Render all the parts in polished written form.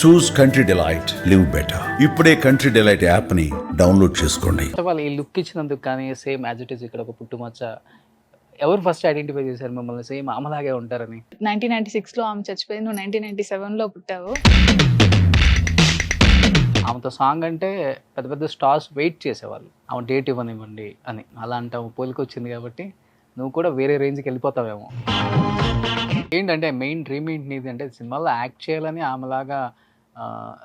చూస్ country delight live better. ఇప్పుడే country delight app ని download చేసుకోండి. వాళ్ళు ఈ లుక్ ఇచ్చినందుకు కానీ సేమ్ యాజ్ ఇట్ ఈస్ ఇక్కడ ఒక పుట్టుమచ్చ ఎవరు ఫస్ట్ ఐడెంటిఫై చేశారు మిమ్మల్ని సేమ్ ఆమెలాగే ఉంటారని? 1996లో ఆమె చచ్చిపోయింది, నువ్వు 1997లో పుట్టావు. ఆమెతో సాంగ్ అంటే పెద్ద పెద్ద స్టార్స్ వెయిట్ చేసేవాళ్ళు, ఆమె డేట్ ఇవ్వనివ్వండి అని. అలాంటి ఆమె పోలికి వచ్చింది కాబట్టి నువ్వు కూడా వేరే రేంజ్కి వెళ్ళిపోతావేమో. ఏంటంటే మెయిన్ డ్రీమ్ ఏంటి నీది అంటే సినిమాలో యాక్ట్ చేయాలని ఆమెలాగా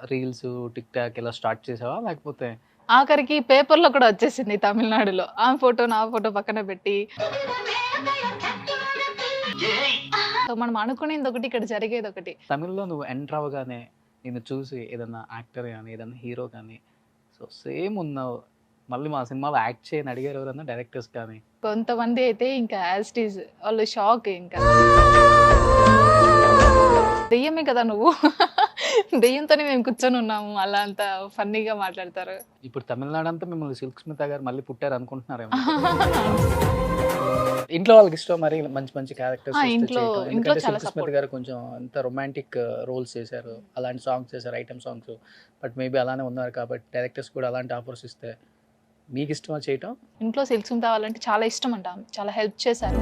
రీల్స్ టిక్ టాక్ ఇలా స్టార్ట్ చేసావా, లేకపోతే ఆఖరికి పేపర్లో కూడా వచ్చేసింది తమిళనాడులో. ఆ ఫోటో నా ఫోటో పక్కన పెట్టి సో మనం అనుకునేది ఒకటి, ఇక్కడ జరిగేది ఒకటి. తమిళ్లో నువ్వు ఎంటర్ అవ్వగానే నిన్ను చూసి ఏదన్నా యాక్టర్ కానీ ఏదన్నా హీరో కానీ సో సేమ్ ఉన్నావు, మళ్ళీ మా సినిమాలో యాక్ట్ చేయని అడిగారు ఎవరన్నా డైరెక్టర్స్ కానీ? కొంతమంది అయితే ఇంకా యాజ్ ఇట్ ఈజ్ వాళ్ళు షాక్. ఇంకా దెయ్యమే కదా నువ్వు, దెయ్యంతోనే మేము కూర్చొని ఉన్నాము, అలా అంత ఫన్నీగా మాట్లాడతారు. ఇప్పుడు తమిళనాడు అంతా మిమ్మల్ని సిల్క్ స్మిత గారు మళ్ళీ పుట్టారు అనుకుంటున్నారేమో. ఇంట్లో వాళ్ళకి ఇష్టం మరి మంచి మంచి క్యారెక్టర్స్ ఇంట్లో చాలా సిల్క్ స్మిత గారు కొంచెం ఎంత రొమాంటిక్ రోల్స్ చేశారు, అలాంటి సాంగ్స్ చేశారు, ఐటమ్ సాంగ్స్. బట్ మేబీ అలానే ఉన్నారు కాబట్టి డైరెక్టర్స్ కూడా అలాంటి ఆఫర్స్ ఇస్తే మీకు ఇష్టమా చేయటం? ఇంట్లో సిల్క్ స్మిత వాళ్ళంటే చాలా ఇష్టం అంట, చాలా హెల్ప్ చేశారు.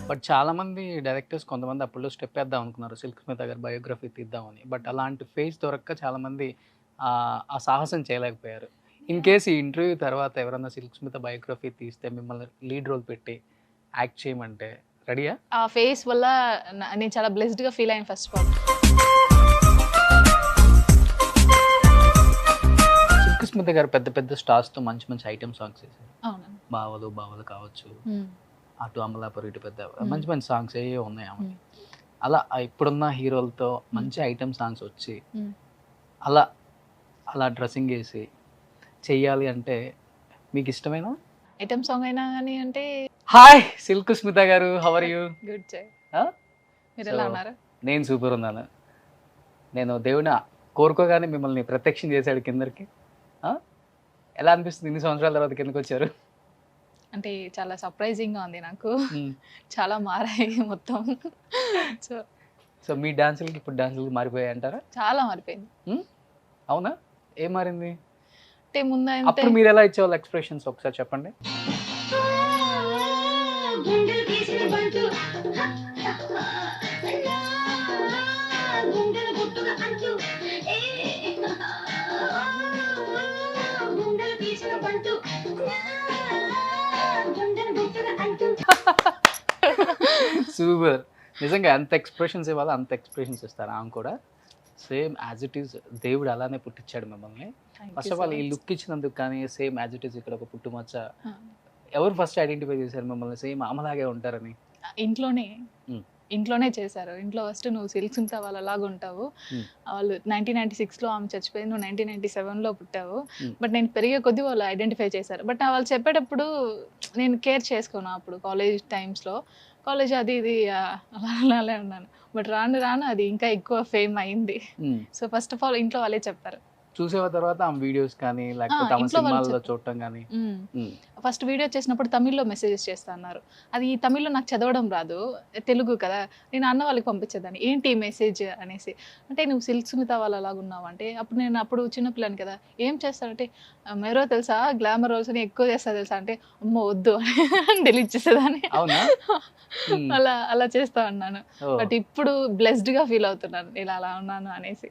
బట్ చాలా మంది డైరెక్టర్స్ కొంతమంది అప్పుడు స్టెప్ వేద్దాం అనుకున్నారు సిల్క్ స్మిత గారు బయోగ్రఫీ తీద్దామని. బట్ అలాంటి ఫేస్ దొరక్క చాలా మంది ఆ సాహసం చేయలేకపోయారు. ఇన్ కేస్ ఈ ఇంటర్వ్యూ తర్వాత ఎవరన్నా సిల్క్ స్మిత బయోగ్రఫీ తీస్తే మిమ్మల్ని లీడ్ రోల్ పెట్టి యాక్ట్ చేయమంటే రెడీయా? ఆ ఫేస్ వల్ల నేను చాలా బ్లెస్డ్ గా ఫీల్ అయ్యాను. First of all Silk Smitha garu పెద్ద పెద్ద స్టార్స్ తో మంచి మంచి ఐటమ్ సాంగ్స్ చేశారు. బావలు బావలు కావచ్చు, అటు అమలాపురం ఇటు పెద్ద మంచి మంచి సాంగ్స్ ఏవో ఉన్నాయి ఆమె. అలా ఇప్పుడున్న హీరోలతో మంచి ఐటమ్ సాంగ్స్ వచ్చి అలా అలా డ్రెస్సింగ్ వేసి చెయ్యాలి అంటే మీకు ఇష్టమైన ఐటమ్ సాంగ్ అయినా కానీ అంటే? హాయ్ సిల్క్ స్మిత గారు, హౌ ఆర్ యూ? గుడ్ జై, మీరు ఎలా ఉన్నారు? నేను సూపర్ ఉన్నాను. నేను దేవుని కోరుకోగానే మిమ్మల్ని ప్రత్యక్షం చేశాడు కిందకి. ఎలా అనిపిస్తుంది ఇన్ని సంవత్సరాల తర్వాత కిందకి వచ్చారు? అంటే చాలా సర్ప్రైజింగ్ గా ఉంది నాకు. చాలా మారాయి మొత్తం. సో మీ డాన్సులకి ఇప్పుడు డాన్సులకి మారిపోయాయి అంటారా? చాలా మారిపోయింది. అవునా, ఏం మారింది అంటే ముందు అప్పుడు మీరు ఎలా ఇచ్చేవాళ్ళు ఎక్స్ప్రెషన్స్ ఒకసారి చెప్పండి. సూపర్, నిజంగా ఎంత ఎక్స్ప్రెషన్స్ ఇవ్వాలో అంత ఎక్స్ప్రెషన్స్ ఇస్తారు ఆమె కూడా. సేమ్ యాజ్ ఇట్ ఈస్ దేవుడు అలానే పుట్టించాడు మిమ్మల్ని. ఫస్ట్ ఆఫ్ ఆల్ ఈ లుక్ ఇచ్చినందుకు కానీ సేమ్ యాజ్ ఇట్ ఈస్ ఇక్కడ ఒక పుట్టుమచ్చ ఎవరు ఫస్ట్ ఐడెంటిఫై చేశారు మిమ్మల్ని సేమ్ ఆమెలాగే ఉంటారని? ఇంట్లోనే చేశారు. ఇంట్లో ఫస్ట్ నువ్వు సిల్క్ స్మిత వాళ్ళలాగా ఉంటావు, వాళ్ళు 1996లో ఆమె చచ్చిపోయింది, నువ్వు 1997లో పుట్టావు. బట్ నేను పెరిగే కొద్దీ వాళ్ళు ఐడెంటిఫై చేశారు. బట్ వాళ్ళు చెప్పేటప్పుడు నేను కేర్ చేసుకోను. అప్పుడు కాలేజ్ టైమ్స్లో కాలేజ్ అది ఇది అలానే ఉన్నాను. బట్ రాను రాను అది ఇంకా ఎక్కువ ఫేమ్ అయింది. సో ఫస్ట్ ఆఫ్ ఆల్ ఇంట్లో వాళ్ళే చెప్పారు. చూసేవ తర్వాత ఆమె వీడియోస్ కానీ లేకపోతే ఆమె సినిమాల్లో చూడటం కానీ? ఫస్ట్ వీడియో చేసినప్పుడు తమిళ్లో మెసేజెస్ చేస్తా అన్నారు. అది తమిళ్లో నాకు చదవడం రాదు, తెలుగు కదా. నేను అన్న వాళ్ళకి పంపించేదాన్ని, ఏంటి మెసేజ్ అనేసి. అంటే నువ్వు సిల్క్ స్మిత వాళ్ళలాగా ఉన్నావు అంటే, అప్పుడు చిన్నపిల్లని కదా, ఏం చేస్తానంటే మెరో తెలుసా, గ్లామర్ రోల్స్ అని ఎక్కువ చేస్తా తెలుసా అంటే, అమ్మో వద్దు అని డిలీట్ చేసేదాన్ని. అలా అలా చేస్తా అన్నాను. బట్ ఇప్పుడు బ్లెస్డ్ గా ఫీల్ అవుతున్నాను ఇలా అలా ఉన్నాను అనేసి.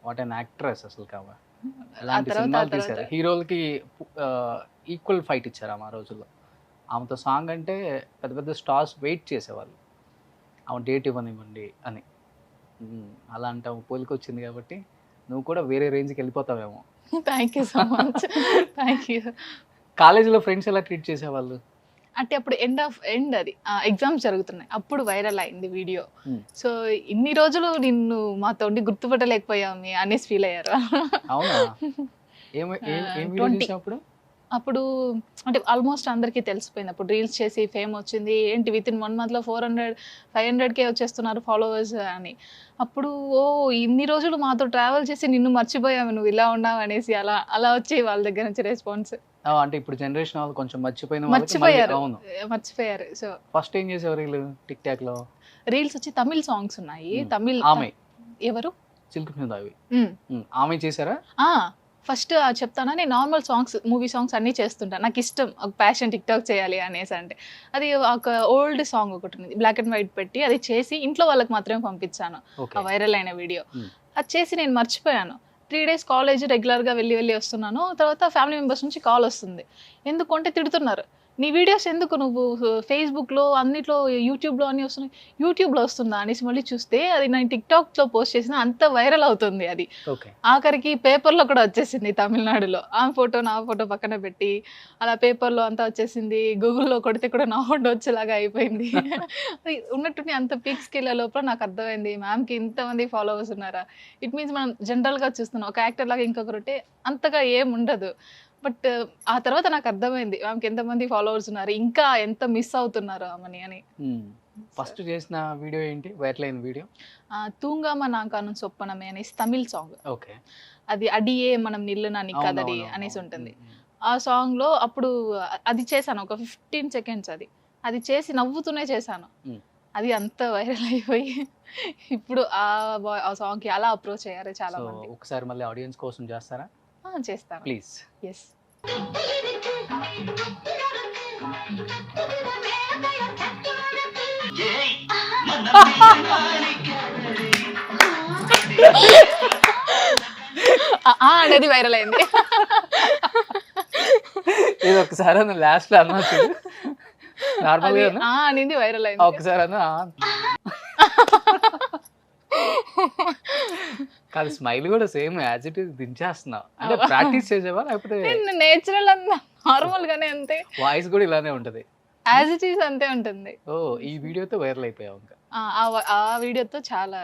వాట్ అన్ యాక్ట్రెస్ అసలు కావా. అలాంటి సినిమాలు తీశారు, హీరోలకి ఈక్వల్ ఫైట్ ఇచ్చారు ఆమె ఆ రోజుల్లో. ఆమెతో సాంగ్ అంటే పెద్ద పెద్ద స్టార్స్ వెయిట్ చేసేవాళ్ళు, ఆమె డేట్ ఇవ్వనివ్వండి అని. అలాంటి ఆమె పోలికి వచ్చింది కాబట్టి నువ్వు కూడా వేరే రేంజ్కి వెళ్ళిపోతావేమో. Thank you so much, thank you. కాలేజీలో ఫ్రెండ్స్ ఎలా ట్రీట్ చేసేవాళ్ళు అంటే? అప్పుడు ఎండ్ అది ఎగ్జామ్స్ జరుగుతున్నాయి, అప్పుడు వైరల్ అయింది వీడియో. సో ఇన్ని రోజులు నిన్ను మాతో గుర్తుపట్టలేకపోయాము అనేసి ఫీల్ అయ్యారు. అప్పుడు అంటే ఆల్మోస్ట్ అందరికీ తెలిసిపోయింది. అప్పుడు రీల్స్ చేసి ఫేమ్ వచ్చింది, ఏంటి విత్ ఇన్ 1 monthలో 400-500K వచ్చేస్తున్నారు ఫాలోవర్స్ అని. అప్పుడు ఇన్ని రోజులు మాతో ట్రావెల్ చేసి నిన్ను మర్చిపోయాము, నువ్వు ఇలా ఉన్నావు అనేసి అలా అలా వచ్చి వాళ్ళ దగ్గర నుంచి రెస్పాన్స్. అంటే ఇప్పుడు జనరేషన్ వాళ్ళు కొంచెం మర్చిపోయిన వాళ్ళకి మళ్ళీ- మర్చిపోయారు అవును. మర్చిపోయారు. సో ఫస్ట్ ఏం చేసేవారు వీళ్ళు టిక్ టాక్ లో? రీల్స్ వచ్చి తమిళ్ సాంగ్స్ ఉన్నాయి. తమిళ్ ఆమె ఎవరు? సిల్క్ మీద అవి ఉమ్. ఆమె చేశారా? ఫస్ట్ చెప్తానా, నేను నార్మల్ సాంగ్స్, మూవీ సాంగ్స్ అన్నీ చేస్తుంటాను. నాకు ఇష్టం, ఒక ప్యాషన్ టిక్టాక్ చేయాలి అనేసి. అంటే అది ఒక ఓల్డ్ సాంగ్ ఒకటి ఉంది, బ్లాక్ అండ్ వైట్ పెట్టి అది చేసి ఇంట్లో వాళ్ళకి మాత్రమే పంపించాను, ఓకే. ఆ వైరల్ అయిన వీడియో. అది చేసి నేను మర్చిపోయాను. 3 days కాలేజ్ రెగ్యులర్గా వెళ్ళి వస్తున్నాను. తర్వాత ఫ్యామిలీ మెంబర్స్ నుంచి కాల్ వస్తుంది. ఎందుకంటే తిడుతున్నారు, నీ వీడియోస్ ఎందుకు నువ్వు ఫేస్బుక్లో అన్నిట్లో యూట్యూబ్లో అన్నీ వస్తున్నాయి, యూట్యూబ్లో వస్తుందా అనేసి మళ్ళీ చూస్తే అది నేను టిక్టాక్లో పోస్ట్ చేసిన అంత వైరల్ అవుతుంది. అది ఓకే. ఆఖరికి పేపర్లో కూడా వచ్చేసింది తమిళనాడులో. ఆ ఫోటో నా ఫోటో పక్కన పెట్టి అలా పేపర్లో అంతా వచ్చేసింది. గూగుల్లో కొడితే కూడా నా ఫోటో వచ్చేలాగా అయిపోయింది. అది ఉన్నట్టుండి అంత పీక్స్కి వెళ్ళే లోపల నాకు అర్థమైంది, మ్యామ్కి ఇంతమంది ఫాలోవర్స్ ఉన్నారా. ఇట్ మీన్స్ మనం జనరల్గా చూస్తున్నాం, ఒక యాక్టర్ లాగా ఇంకొకరుంటే అంతగా ఏం ఉండదు. బట్ ఆ తర్వాత నాకు అర్థమైంది ఆమెకి ఎంతమంది ఫాలోవర్స్ ఉన్నారు, ఇంకా ఎంత మిస్ అవుతున్నారు ఆమెని అని. ఫస్ట్ చేసిన వీడియో ఏంటి వైరల్ అయిన వీడియో? తూంగామ నాకాను సొప్పనమే అనేసి తమిళ్ సాంగ్. ఓకే. అది అడియే మనం నిల్లునా నిక్కదడి అనేసి ఉంటుంది. ఆ సాంగ్లో అప్పుడు అది చేశాను, ఒక 15 seconds. అది చేసి నవ్వుతూనే చేశాను. అది అంత వైరల్ అయిపోయి ఇప్పుడు ఆ సాంగ్కి అలా అప్రోచ్ అయ్యారు చాలా మంది. ఒకసారి మళ్ళీ ఆడియన్స్ కోసం చేస్తారా? చేస్తాను, ప్లీజ్. ఎస్. అనేది వైరల్ అయింది. ఇది ఒకసారి లాస్ట్ లో అన్నచ్చు నార్మల్ అనేది వైరల్ అయింది. ఒకసారి అన్న కాదు, స్మైల్ కూడా సేమ్ యాజ్ ఇట్ ఈస్ దించేస్తున్నావు. అంటే ప్రాక్టీస్ చేసేవా లేకపోతే నేచురల్ అంతా నార్మల్ గానే అంతే, వాయిస్ కూడా ఇలానే ఉంటది యాజ్ ఇట్ ఈస్ అంతే ఉంటుంది. ఓ, ఈ వీడియోతో వైరల్ అయిపోయావు ఇంకా? ఆ వీడియోతో చాలా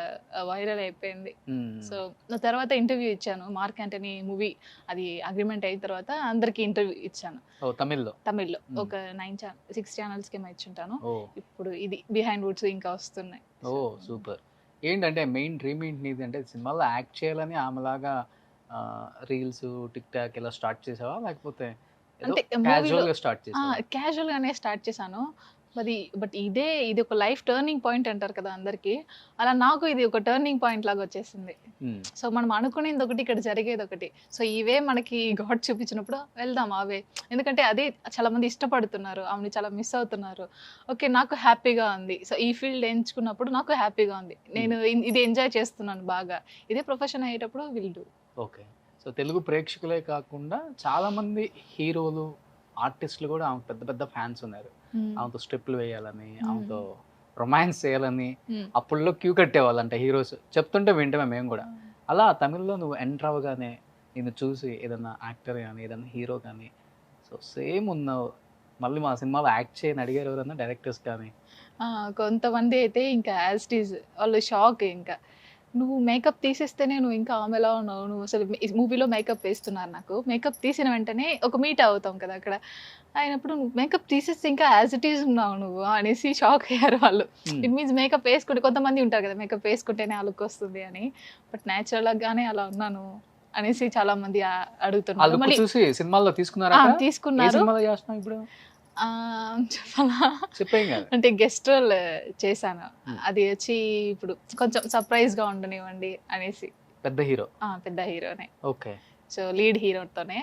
వైరల్ అయిపోయింది. సో తర్వాత ఇంటర్వ్యూ ఇచ్చాను, మార్క్ యాంటనీ మూవీ అది అగ్రిమెంట్ అయిన తర్వాత అందరికి ఇంటర్వ్యూ ఇచ్చాను తమిళ్లో. ఒక 6 channels కి ఇచ్చుంటాను. ఇప్పుడు ఇది బిహైండ్ వుడ్స్ ఇంకా వస్తున్నాయి. ఓ సూపర్. ఏంటంటే మెయిన్ డ్రీమ్ ఏంటి నీది? అంటే సినిమాలో యాక్ట్ చేయాలని ఆమెలాగా రీల్స్ టిక్ టాక్ ఇలా స్టార్ట్ చేసావా లేకపోతే అంటే క్యాజువల్ గా స్టార్ట్ చేసావా? క్యాజువల్ గానే స్టార్ట్ చేశాను. బట్ ఇది ఒక లైఫ్ టర్నింగ్ పాయింట్ అంటారు కదా అందరికి, అలా నాకు ఇది ఒక టర్నింగ్ పాయింట్ లాగా వచ్చేసింది. సో మనం అనుకునేది ఒకటి, ఇక్కడ జరిగేది ఒకటి. సో ఇవే మనకి గాడ్ చూపించినప్పుడు వెళ్దాం అవే, ఎందుకంటే అదే చాలా మంది ఇష్టపడుతున్నారు, ఆమెని చాలా మిస్ అవుతున్నారు. ఓకే, నాకు హ్యాపీగా ఉంది. సో ఈ ఫీల్డ్ ఎంచుకున్నప్పుడు నాకు హ్యాపీగా ఉంది, నేను ఇది ఎంజాయ్ చేస్తున్నాను బాగా. ఇదే ప్రొఫెషన్ అయ్యేటప్పుడు will do. Okay. So Telugu ప్రేక్షకులే కాకుండా చాలా మంది హీరోలు ఆర్టిస్టులు కూడా ఆమె పెద్ద పెద్ద ఫ్యాన్స్ ఉన్నారు. ఆమెతో స్టెప్లు వేయాలని, ఆమెతో రొమాన్స్ చేయాలని అప్పుల్లో క్యూ కట్టేవాళ్ళంట హీరోస్. చెప్తుంటే వింటమే మేము కూడా. అలా తమిళ్లో నువ్వు ఎంటర్ అవ్వగానే నేను చూసి ఏదన్నా యాక్టర్ కానీ ఏదన్నా హీరో కానీ సో సేమ్ ఉన్నావు, మళ్ళీ మా సినిమాలో యాక్ట్ చేయని అడిగారు ఎవరన్నా డైరెక్టర్స్ కానీ? కొంతమంది అయితే ఇంకా యాజ్ ఇట్ ఈజ్ వాళ్ళు షాక్, ఇంకా నువ్వు మేకప్ తీసేస్తేనే నువ్వు ఇంకా ఆమెలా ఉన్నావు, నువ్వు అసలు మూవీలో మేకప్ వేస్తున్నారు. నాకు మేకప్ తీసిన వెంటనే ఒక మీట్ అవుతాం కదా అక్కడ, అయినప్పుడు నువ్వు మేకప్ తీసేస్తే ఇంకా యాజ్ ఇట్ ఈజ్ ఉన్నావు నువ్వు అనేసి షాక్ అయ్యారు వాళ్ళు. ఇట్ మీన్స్ మేకప్ వేసుకుంటే, కొంతమంది ఉంటారు కదా మేకప్ వేసుకుంటేనే ఆ లుక్ వస్తుంది అని, బట్ న్యాచురల్గానే అలా ఉన్నాను అనేసి చాలా మంది అడుగుతున్నారు. మళ్ళీ సినిమాలో తీసుకున్నారు. ఇప్పుడు చెప్పాలా అంటే గెస్ట్ రోల్ చేశాను, అది వచ్చి ఇప్పుడు కొంచెం సర్ప్రైజ్ గా ఉండనివ్వండి అనేసి. పెద్ద హీరోనే. ఓకే. సో లీడ్ హీరోతోనే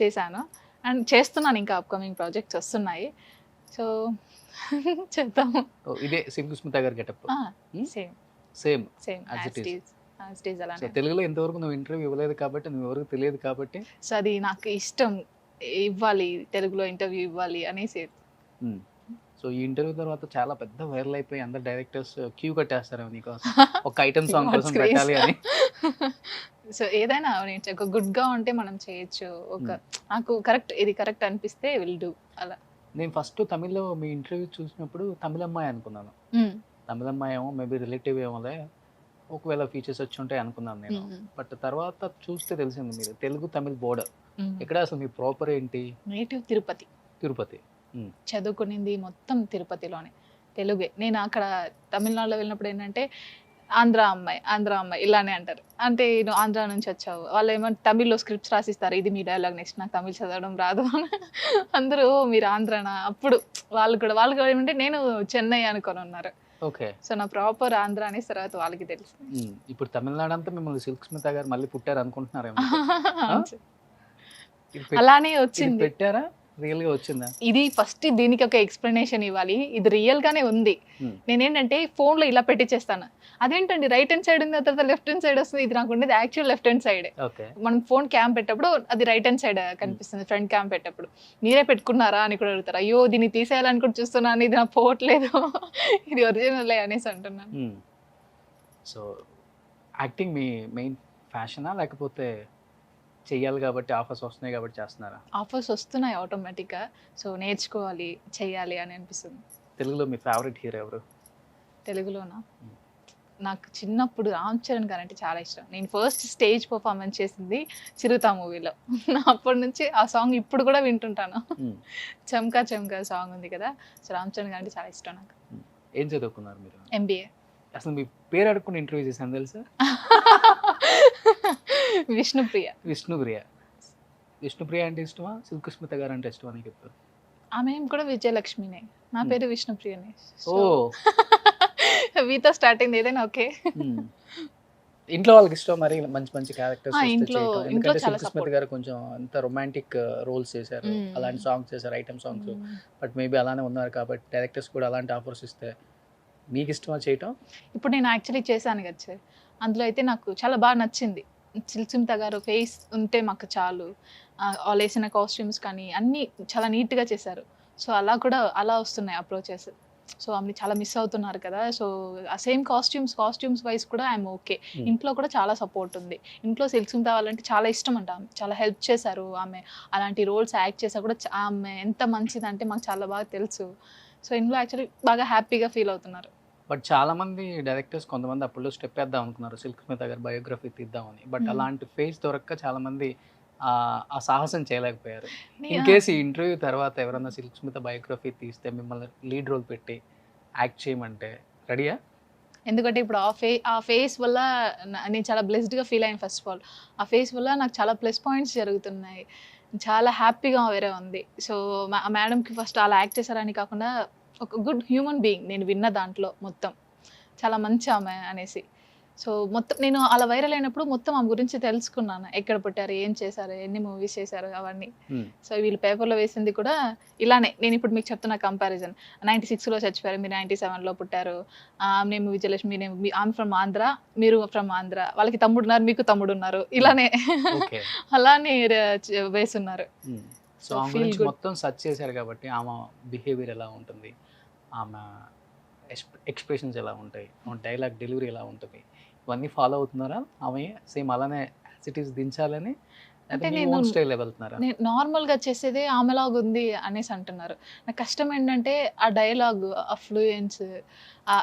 చేశాను అండ్ చేస్తున్నాను, ఇంకా అప్కమింగ్ ప్రాజెక్ట్స్ వస్తున్నాయి. సో చేద్దాము. ఇదే సింకుస్మిత గారి గెటప్? సేమ్ తెలుగులో ఇంతవరకు నువ్వు ఇంటర్వ్యూ ఇవ్వలేదు కాబట్టి, నువ్వు ఎవరికి తెలియదు కాబట్టి, సో అది నాకు ఇష్టం, ఇవ్వాలి తెలుగులో ఇంటర్వ్యూ ఇవ్వాలి అనేసి. సో ఈ ఇంటర్వ్యూ తర్వాత చాలా పెద్ద వైరల్ అయిపోయి అందరు డైరెక్టర్స్ క్యూ కట్టేస్తారు నీకోసం, ఒక ఐటమ్ సాంగ్ కోసం పెట్టాలి అని. సో ఏదైనా ఒక గుడ్ గా ఉంటే మనం చేయొచ్చు, ఒక నాకు కరెక్ట్ ఇది కరెక్ట్ అనిపిస్తే విల్ డూ అలా. నేను ఫస్ట్ తమిళ్లో మీ ఇంటర్వ్యూ చూసినప్పుడు తమిళమ్మాయి అనుకున్నాను. తమిళమ్మాయి ఏమో మేబీ రిలేటివ్ ఏమోలే, ఒకవేళ ఫీచర్స్ వచ్చి ఉంటాయి అనుకున్నాను నేను. బట్ తర్వాత చూస్తే తెలిసింది మీరు తెలుగు తమిళ్ బోర్డర్. ఇక్కడ అసలు మీ ప్రాపర్ ఏంటి? నేటివ్ తిరుపతి. చదువుకునింది మొత్తం తిరుపతిలోనే, తెలుగే. నేను అక్కడ తమిళనాడులో వెళ్ళినప్పుడు ఏంటంటే ఆంధ్ర అమ్మాయి ఇలానే అంటారు. అంటే నువ్వు ఆంధ్ర నుంచి వచ్చావు. వాళ్ళు ఏమంటే తమిళ్‌లో స్క్రిప్ట్స్ రాసిస్తారు. ఇది మీ డైలాగ్ నెక్స్ట్ నాకు తమిళ్ చదవడం రాదు. అందరూ "ఓ, మీరు ఆంధ్రానా?" అప్పుడు వాళ్ళు కూడా ఏమంటే నేను చెన్నై అనుకోని ఉన్నారు. ఓకే. సో నా ప్రాపర్ ఆంధ్ర అనేసి తర్వాత వాళ్ళకి తెలుసు. ఇప్పుడు తమిళనాడు అంతా మిమ్మల్ని సిల్క్ స్మిత గారు మళ్ళీ పుట్టారు అనుకుంటున్నారేమో. ఇది అలానే ఇది వచ్చింది. పెట్టారా? రియల్ గా వచ్చిందా? ఇది ఫస్ట్ దీనికి ఒక ఎక్స్ప్లెనేషన్ ఇవ్వాలి. ఇది రియల్ గానే ఉంది. నేనేంటంటే ఫోన్ లో ఇలా పెట్టించేస్తాను. అదేంటండి రైట్ హ్యాండ్ సైడ్ ఉంది తర్వాత లెఫ్ట్ హ్యాండ్ సైడ్ వస్తుంది. ఇది నాకు ఉండేది actual left hand side. Okay. మనం ఫోన్ క్యామ్ పెట్టప్పుడు అది రైట్ హ్యాండ్ సైడ్ కనిపిస్తుంది ఫ్రంట్ క్యామ్ పెట్టప్పుడు. మీరే పెట్టుకున్నారా అని కూడా అడుగుతారు. అయ్యో దీన్ని తీసేయాలని కూడా చూస్తున్నాను, ఇది నాకు పోవట్లేదు, ఇది ఒరిజినల్ అనేసి అంటున్నాను. సో యాక్టింగ్ మీ మెయిన్ ఫ్యాషనా లేకపోతే చెయ్యాలి కాబట్టి ఆఫర్స్ వస్తున్నాయి కాబట్టి చేస్తున్నారా? ఆఫర్స్ వస్తున్నాయి ఆటోమేటిక్గా. సో నేర్చుకోవాలి, చెయ్యాలి అని అనిపిస్తుంది. తెలుగులో మీ ఫేవరెట్ హీరో ఎవరు? తెలుగులోనా? నాకు చిన్నప్పుడు రామ్ చరణ్ గారు అంటే చాలా ఇష్టం. నేను ఫస్ట్ స్టేజ్ పర్ఫార్మెన్స్ చేసింది చిరుత మూవీలో. అప్పటి నుంచి ఆ సాంగ్ ఇప్పుడు కూడా వింటుంటాను. చమ్కా చమ్కా సాంగ్ ఉంది కదా, సో రామ్ చరణ్ గారు అంటే చాలా ఇష్టం నాకు. ఏం చదువుకున్నారు మీరు? MBA. అసలు మీ పేరు అడుక్కుని ఇంటర్వ్యూ చేశాను తెలుసా? విష్ణుప్రియ. విష్ణుప్రియ అంటే ఇష్టమా, సిల్క్ స్మిత గారు అంటే ఇష్టమా నీకు ఇప్పుడు? ఆమె కూడా విజయలక్ష్మినే, నా పేరు విష్ణుప్రియనే. ఓ, వీతో స్టార్టింగ్ ఏదైనా ఓకే. ఇంట్లో వాళ్ళకి ఇష్టం మరి మంచి మంచి క్యారెక్టర్స్ ఇంట్లో చాలా సిల్క్ స్మిత గారు కొంచెం అంత రొమాంటిక్ రోల్స్ చేశారు, అలాంటి సాంగ్స్ చేశారు, ఐటమ్ సాంగ్స్. బట్ మేబీ అలానే ఉన్నారు కాబట్టి డైరెక్టర్స్ కూడా అలాంటి ఆఫర్స్ ఇస్తే మీకు ఇష్టమా చేయటం? ఇప్పుడు నేను యాక్చువల్లీ చేశాను కదా సార్, అందులో అయితే నాకు చాలా బాగా నచ్చింది. సిల్క్ స్మిత గారు ఫేస్ ఉంటే మాకు చాలు, వాళ్ళు వేసిన కాస్ట్యూమ్స్ కానీ అన్నీ చాలా నీట్గా చేశారు. సో అలా వస్తున్నాయి అప్రోచెస్. సో ఆమె చాలా మిస్ అవుతున్నారు కదా, సో ఆ సేమ్ కాస్ట్యూమ్స్ వైజ్ కూడా ఐఎమ్ ఓకే. ఇంట్లో కూడా చాలా సపోర్ట్ ఉంది. ఇంట్లో సిల్క్ స్మిత వాళ్ళంటే చాలా ఇష్టం అంట, ఆమె చాలా హెల్ప్ చేశారు. ఆమె అలాంటి రోల్స్ యాక్ట్ చేసా కూడా ఆమె ఎంత మంచిదంటే మాకు చాలా బాగా తెలుసు. సో ఇంట్లో యాక్చువల్లీ బాగా హ్యాపీగా ఫీల్ అవుతున్నారు. బట్ చాలా మంది డైరెక్టర్స్ కొంతమంది అప్పుడు స్టెప్ వేద్దాం అనుకున్నారు సిల్క్ స్మిత గారు బయోగ్రఫీ తీద్దామని. బట్ అలాంటి ఫేస్ దొరక్క చాలా మంది ఆ సాహసం చేయలేకపోయారు. ఇన్ కేసు ఈ ఇంటర్వ్యూ తర్వాత ఎవరన్నా సిల్క్ స్మిత బయోగ్రఫీ తీస్తే మిమ్మల్ని లీడ్ రోల్ పెట్టి యాక్ట్ చేయమంటే రెడీయా? ఎందుకంటే ఇప్పుడు ఆ ఫేస్ వల్ల నేను చాలా బ్లెస్డ్గా ఫీల్ అయ్యాను. ఫస్ట్ ఆఫ్ ఆల్ ఆ ఫేస్ వల్ల నాకు చాలా ప్లస్ పాయింట్స్ జరుగుతున్నాయి, చాలా హ్యాపీగా వేరే ఉంది. సో ఆ మేడంకి ఫస్ట్ అలా యాక్ట్ చేశారని కాకుండా ఒక గుడ్ హ్యూమన్ బీయింగ్ నేను విన్న దాంట్లో మొత్తం చాలా మంచి ఆమె అనేసి. సో మొత్తం నేను అలా వైరల్ అయినప్పుడు మొత్తం ఆమె గురించి తెలుసుకున్నాను. ఎక్కడ పుట్టారు, ఏం చేశారు, ఎన్ని మూవీస్ చేశారు అవన్నీ. సో వీళ్ళు పేపర్లో వేసింది కూడా ఇలానే. నేను ఇప్పుడు మీకు చెప్తున్న కంపారిజన్, 96లో చచ్చిపోయారు, మీరు 97లో పుట్టారు, నేను విజయలక్ష్మి, ఆమె ఫ్రమ్ ఆంధ్ర, మీరు ఫ్రమ్ ఆంధ్ర, వాళ్ళకి తమ్ముడు ఉన్నారు, మీకు తమ్ముడు ఉన్నారు, ఇలానే అలానే వేస్తున్నారు. సో ఆమె గురించి మొత్తం సెర్చ్ చేశారు కాబట్టి ఆమె బిహేవియర్ ఎలా ఉంటుంది, ఆమె ఎక్స్ప్రెషన్స్ ఎలా ఉంటాయి, ఆమె డైలాగ్ డెలివరీ ఎలా ఉంటుంది, ఇవన్నీ ఫాలో అవుతున్నారా? ఆమె సేమ్ అలానే యాజ్ ఇట్ ఈస్ దించాలని అంటే ఓన్ స్టైల్ వెళ్తున్నారా? నేను నార్మల్గా చేసేదే ఆమెలాగా ఉంది అనేసి అంటున్నారు. నాకు కష్టం ఏంటంటే ఆ డైలాగ్, ఆ ఫ్లూయెన్స్,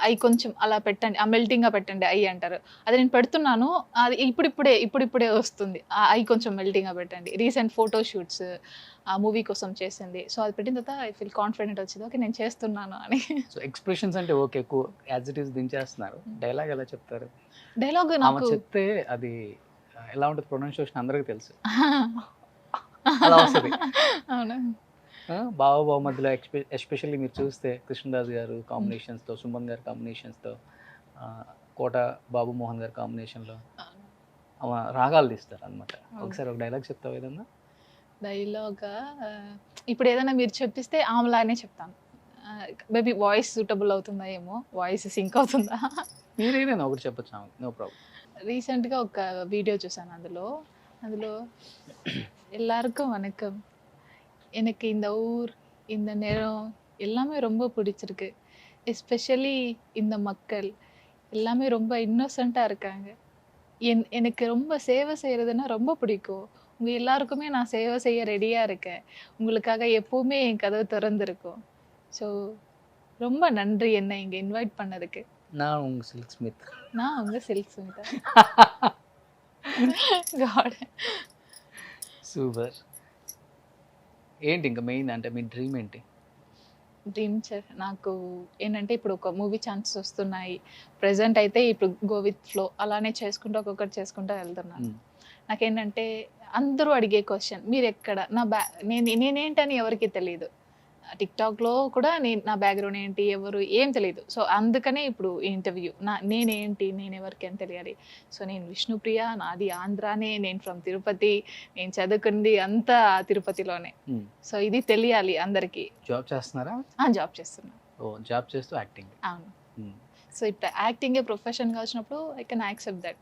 అవి కొంచెం అలా పెట్టండి, ఆ మెల్టింగ్గా పెట్టండి అవి అంటారు. అది నేను పెడుతున్నాను, అది ఇప్పుడిప్పుడే వస్తుంది. అవి కొంచెం మెల్టింగ్గా పెట్టండి. రీసెంట్ ఫోటో షూట్స్ ఆ మూవీ కోసం చేసింది. సో అది పెట్టిన తర్వాత ఐ ఫీల్ కాన్ఫిడెంట్ వచ్చింది, ఓకే నేను చేస్తున్నాను అని. సో ఎక్స్ప్రెషన్స్ అంటే ఓకే యాజ్ ఇట్ ఈస్ దించేస్తున్నారు, డైలాగ్ ఎలా చెప్తారు? డైలాగ్ ఆమె చెప్తే అది ఎలా ఉంటుంది, ప్రొనౌన్సియేషన్ అందరికీ తెలుసు, అలా వస్తుంది. అవునా? బావ మధ్యలో ఎస్పెషల్లీ మీరు చూస్తే కృష్ణదాస్ గారు కాంబినేషన్స్తో, సుమన్ గారు కాంబినేషన్స్తో, కోట బాబు మోహన్ గారు కాంబినేషన్లో ఆమె రాగాలు తీస్తారు అనమాట. ఒకసారి ఒక డైలాగ్ చెప్తావు ఏదన్నా? డైలాగా ఇప్పుడు ఏదైనా మీరు చెప్పిస్తే ఆమెలానే చెప్తాను. మేబీ వాయిస్ సూటబుల్ అవుతుందా ఏమో, వాయిస్ సింక్ అవుతుందా? మీరేదైనా ఒకటి చెప్పచ్చు, నో ప్రాబ్లం. రీసెంట్గా ఒక వీడియో చూసాను, అందులో எல்லாருக்கும் வணக்கம், எனக்கு இந்த ஊர் இந்த நேரம் எல்லாமே ரொம்ப பிடிச்சிருக்கு, எஸ்பெஷலி இந்த மக்கள் எல்லாமே ரொம்ப இன்னோசென்ட்டாக இருக்காங்க, எனக்கு ரொம்ப சேவை செய்கிறதுனா ரொம்ப பிடிக்கும், உங்கள் எல்லாருக்குமே நான் சேவை செய்ய ரெடியாக இருக்கேன், உங்களுக்காக எப்போவுமே என் கதவு திறந்துருக்கும், ஸோ ரொம்ப நன்றி என்னை இங்கே இன்வைட் பண்ணதுக்கு. நான் உங்கள் சில்க் ஸ்மித். நான் உங்கள் சில்க் ஸ்மிதா. God super. ఏంటి ఇంకా మెయిన్ అంటే మీ డ్రీమ్ ఏంటి? డ్రీమ్ నాకు ఏంటంటే ఇప్పుడు ఒక మూవీ ఛాన్సెస్ వస్తున్నాయి. ప్రెజెంట్ అయితే ఇప్పుడు గో విత్ ఫ్లో అలానే చేసుకుంటూ ఒక్కొక్కటి చేసుకుంటూ వెళ్తున్నాను. నాకేంటంటే అందరూ అడిగే క్వశ్చన్ మీరెక్కడ నా నేనేంటని ఎవరికి తెలియదు. టిక్‌టాక్‌లో కూడా నా బ్యాక్‌గ్రౌండ్ ఏంటి, ఎవరు ఏం తెలీదు. సో, అందుకనే ఇప్పుడు ఈ ఇంటర్వ్యూ. నేనేంటి, నేనెవరికి అని తెలియాలి. సో, నేను విష్ణుప్రియ, నాది ఆంధ్రానే, నేను ఫ్రమ్ తిరుపతి, నేను చదువుకుంది అంతా తిరుపతిలోనే. సో, ఇది తెలియాలి అందరికీ. జాబ్ చేస్తున్నారా? జాబ్ చేస్తున్నా. ఓహ్! జాబ్ చేస్తూ యాక్టింగ్. అవును. సో, ఇప్పుడు యాక్టింగే ప్రొఫెషన్‌గా వచ్చినప్పుడు I can accept that.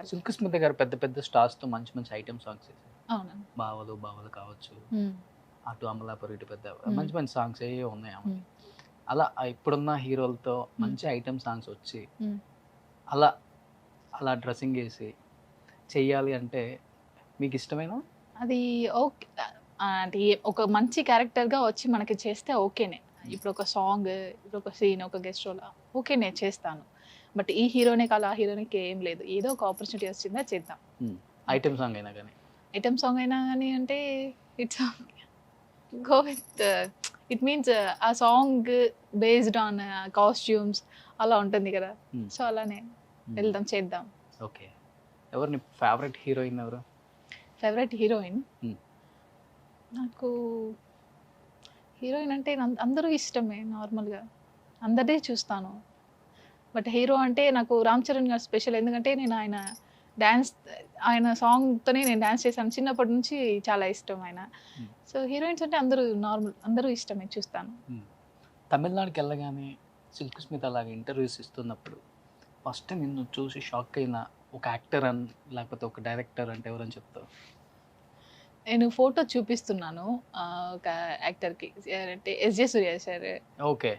Silk Smitha garu పెద్ద పెద్ద స్టార్స్‌తో మంచి మంచి ఐటెమ్ సాంగ్స్ చేశారు. అవునా? బావలు కావచ్చు, అటు అమలాపురం ఇటు పెద్ద మంచి మంచి సాంగ్స్ ఏవో ఉన్నాయి ఆమెకి. అలా ఇప్పుడున్న హీరోలతో మంచి ఐటమ్ సాంగ్స్ వచ్చి అలా అలా డ్రెస్సింగ్ వేసి చెయ్యాలి అంటే మీకు ఇష్టమైన అది ఓకే. అంటే ఒక మంచి క్యారెక్టర్‌గా వచ్చి మనకి చేస్తే ఓకేనే. ఇప్పుడు ఒక సాంగ్, ఇప్పుడు ఒక సీన్, ఒక గెస్ట్ రోల్ ఓకే నేను చేస్తాను. బట్ ఈ హీరోనే కాదు, ఆ హీరోనికి ఏం లేదు. ఏదో ఒక ఆపర్చునిటీ వచ్చిందా చేద్దాం. ఐటమ్ సాంగ్ అయినా కానీ ఐటమ్ సాంగ్ అయినా కానీ అంటే it's go with it means ఆ సాంగ్ బేస్డ్ ఆన్ కాస్ట్యూమ్స్ అలా ఉంటుంది కదా. సో అలానే వెళ్దాం చేద్దాం. ఓకే. ఎవరు ఫేవరెట్ హీరోయిన్ ఎవరు? ఫేవరెట్ హీరోయిన్ నాకు హీరోయిన్ అంటే అందరూ ఇష్టమే నార్మల్గా, అందరిదే చూస్తాను. బట్ హీరో అంటే నాకు రామ్ చరణ్ గారు స్పెషల్. ఎందుకంటే నేను ఆయన సాంగ్తోనే నేను డ్యాన్స్ చేశాను చిన్నప్పటి నుంచి. చాలా ఇష్టం ఆయన. సో హీరోయిన్స్ అంటే అందరూ నార్మల్, అందరూ ఇష్టమే చూస్తాను. తమిళనాడుకి వెళ్ళగానే సిల్క్ స్మిత అలాగా ఇంటర్వ్యూస్ ఇస్తున్నప్పుడు ఫస్ట్ నిన్ను చూసి షాక్ అయిన ఒక యాక్టర్ అని లేకపోతే ఒక డైరెక్టర్ అంటే ఎవరని చెప్తావు? నేను ఫోటో చూపిస్తున్నాను ఒక యాక్టర్కి, అంటే ఎస్జే సూర్య సార్. ఓకే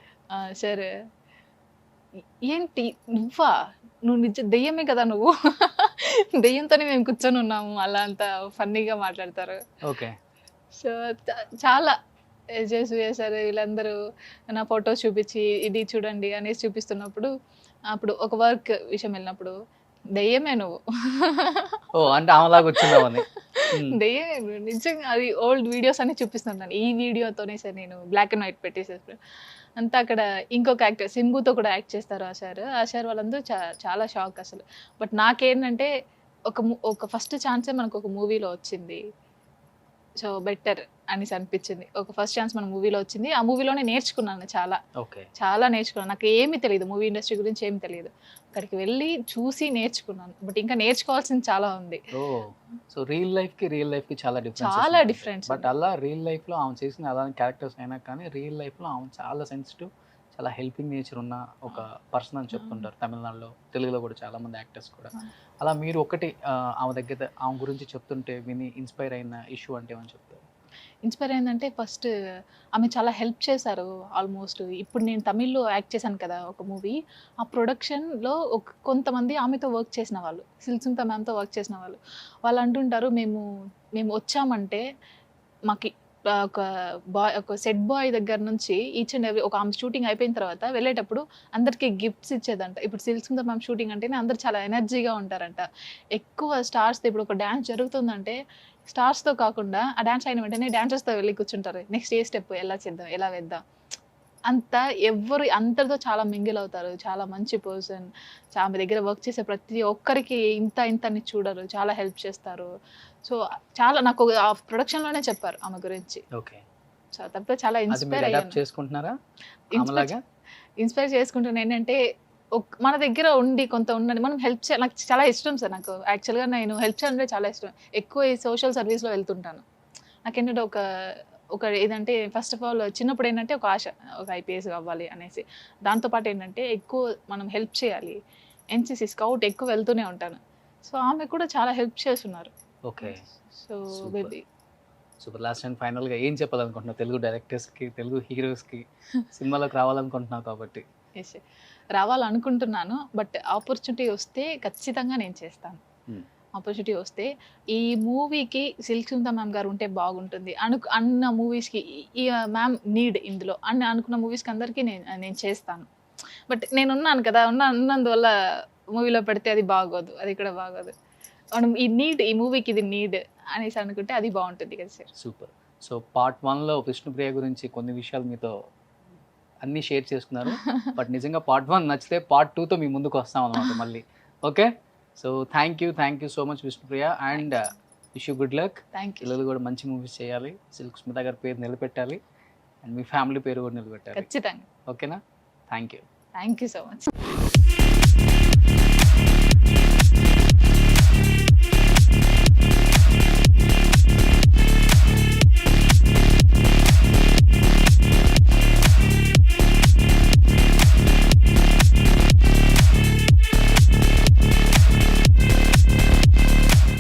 సార్ ఏంటి నువ్వా, నువ్వు దెయ్యమే కదా నువ్వు, దెయ్యంతోనే మేము కూర్చొని ఉన్నాము అలా అంత ఫన్నీగా మాట్లాడతారు. ఓకే. సో చాలా ఎస్జే సూర్య సార్ వీళ్ళందరూ నా ఫొటోస్ చూపించి ఇది చూడండి అనేసి చూపిస్తున్నప్పుడు, అప్పుడు ఒక వర్క్ విషయం వెళ్ళినప్పుడు దెయ్యమే నువ్వు, ఓ అంటే ఆమెలాగా వచ్చిందామని. దెయ్యమే నిజంగా. అది ఓల్డ్ వీడియోస్ అన్ని చూపిస్తున్నాను. ఈ వీడియోతోనే సార్ నేను బ్లాక్ అండ్ వైట్ పెట్టేసేసి అంతా. అక్కడ ఇంకొక యాక్టర్ సింబుతో కూడా యాక్ట్ చేస్తారు ఆ సార్ వాళ్ళందరూ చాలా షాక్ అసలు. బట్ నాకేంటంటే ఒక ఫస్ట్ ఛాన్సే మనకు ఒక మూవీలో వచ్చింది. సో బెటర్ అనేసి అనిపించింది. ఒక ఫస్ట్ ఛాన్స్ మన మూవీలో వచ్చింది. ఆ మూవీలోనే నేర్చుకున్నాను చాలా నేర్చుకున్నాను. నాకు ఏమీ తెలియదు, మూవీ ఇండస్ట్రీ గురించి ఏమి తెలియదు. అక్కడికి వెళ్ళి చూసి నేర్చుకున్నాను. బట్ ఇంకా నేర్చుకోవాల్సింది చాలా ఉంది. సో రియల్ లైఫ్ కి చాలా డిఫరెన్స్. బట్ అలా రియల్ లైఫ్ లో ఆమె చేసిన అలాంటి క్యారెక్టర్స్ అయినా కానీ రియల్ లైఫ్ లో ఆమె చాలా సెన్సిటివ్, చాలా హెల్పింగ్ నేచర్ ఉన్న ఒక పర్సన్ అని చెప్తుంటారు తమిళనాడులో, తెలుగులో కూడా చాలా మంది యాక్టర్స్ కూడా. అలా మీరు ఒకటి ఆమె గురించి చెప్తుంటే విని ఇన్స్పైర్ అయిన ఇష్యూ అంటే ఏమని చెప్తారు? ఇన్స్పైర్ అయిందంటే ఫస్ట్ ఆమె చాలా హెల్ప్ చేశారు. ఆల్మోస్ట్ ఇప్పుడు నేను తమిళ్లో యాక్ట్ చేశాను కదా ఒక మూవీ, ఆ ప్రొడక్షన్లో కొంతమంది ఆమెతో వర్క్ చేసిన వాళ్ళు, సిల్క్ స్మిత మ్యామ్తో వర్క్ చేసిన వాళ్ళు అంటుంటారు, మేము వచ్చామంటే మాకు ఒక సెట్ బాయ్ దగ్గర నుంచి ఈచ్ అండ్ ఎవ్రీ, ఒక ఆమె షూటింగ్ అయిపోయిన తర్వాత వెళ్ళేటప్పుడు అందరికీ గిఫ్ట్స్ ఇచ్చేదంట. ఇప్పుడు సిల్క్ స్మిత మ్యామ్ షూటింగ్ అంటేనే అందరు చాలా ఎనర్జీగా ఉంటారంట. ఎక్కువ స్టార్స్ ఇప్పుడు ఒక డ్యాన్స్ జరుగుతుందంటే స్టార్స్తో కాకుండా ఆ డ్యాన్స్ అయిన వెంటనే డాన్సర్స్తో వెళ్ళి కూర్చుంటారు. నెక్స్ట్ ఏ స్టెప్ ఎలా చేద్దాం, ఎలా వేద్దాం, అంతా అందరితో చాలా మింగిల్ అవుతారు. చాలా మంచి పర్సన్. ఆమె దగ్గర వర్క్ చేసే ప్రతి ఒక్కరికి ఇంత అని చూడరు, చాలా హెల్ప్ చేస్తారు. సో చాలా నాకు ఆ ప్రొడక్షన్లోనే చెప్పారు ఆమె గురించి. ఓకే. సో తప్ప చాలా ఇన్స్పైర్ ఇన్స్పైర్ చేసుకుంటున్నాను. ఏంటంటే మన దగ్గర ఉండి కొంత ఉండండి, మనం హెల్ప్ చేయాలి. నాకు చాలా ఇష్టం సార్, నాకు యాక్చువల్గా నేను హెల్ప్ చేయాలంటే చాలా ఇష్టం. ఎక్కువ ఈ సోషల్ సర్వీస్లో వెళ్తుంటాను. నాకేంటంటే ఒక ఏదంటే ఫస్ట్ ఆఫ్ ఆల్ చిన్నప్పుడు ఏంటంటే ఒక ఆశ, ఒక ఐపీఎస్ అవ్వాలి అనేసి. దాంతోపాటు ఏంటంటే ఎక్కువ మనం హెల్ప్ చేయాలి. ఎన్సీసీ స్కౌట్ ఎక్కువ వెళ్తూనే ఉంటాను. సో ఆమె కూడా చాలా హెల్ప్ చేస్తున్నారు. Okay. So baby super. Last and ఫైనల్గా ఏం చెప్పాలనుకుంటున్నావు తెలుగు డైరెక్టర్స్కి, తెలుగు హీరోస్కి? సినిమాలోకి రావాలనుకుంటున్నావు కాబట్టి. ఎస్ రావాలనుకుంటున్నాను. బట్ ఆపర్చునిటీ వస్తే ఖచ్చితంగా నేను చేస్తాను. ఆపర్చునిటీ వస్తే ఈ మూవీకి సిల్క్ స్మిత మ్యామ్ గారు ఉంటే బాగుంటుంది అన్న మూవీస్కి ఈ మ్యామ్ నీడ్ ఇందులో అనుకున్న మూవీస్కి అందరికీ నేను చేస్తాను. బట్ నేను ఉన్నాను కదా, ఉన్నందువల్ల మూవీలో పెడితే అది బాగోదు, అది కూడా బాగోదు. మనం ఈ మూవీకి ఇది నీడ్ అనేసి అనుకుంటే అది బాగుంటుంది కదా సార్. సూపర్. సో పార్ట్ 1లో విష్ణుప్రియ గురించి కొన్ని విషయాలు మీతో అన్నీ షేర్ చేసుకున్నారు. బట్ నిజంగా పార్ట్ 1 నచ్చితే పార్ట్ 2తో మీ ముందుకు వస్తాం అనమాట మళ్ళీ. Okay, so thank you so much Vishnupriya, and wish you good luck. Thank you. పిల్లలు కూడా మంచి మూవీస్ చేయాలి, సిల్క్ స్మిత గారి పేరు నిలబెట్టాలి, అండ్ మీ ఫ్యామిలీ పేరు కూడా నిలబెట్టాలి. ఖచ్చితంగా. ఓకేనా? Thank you thank you so much.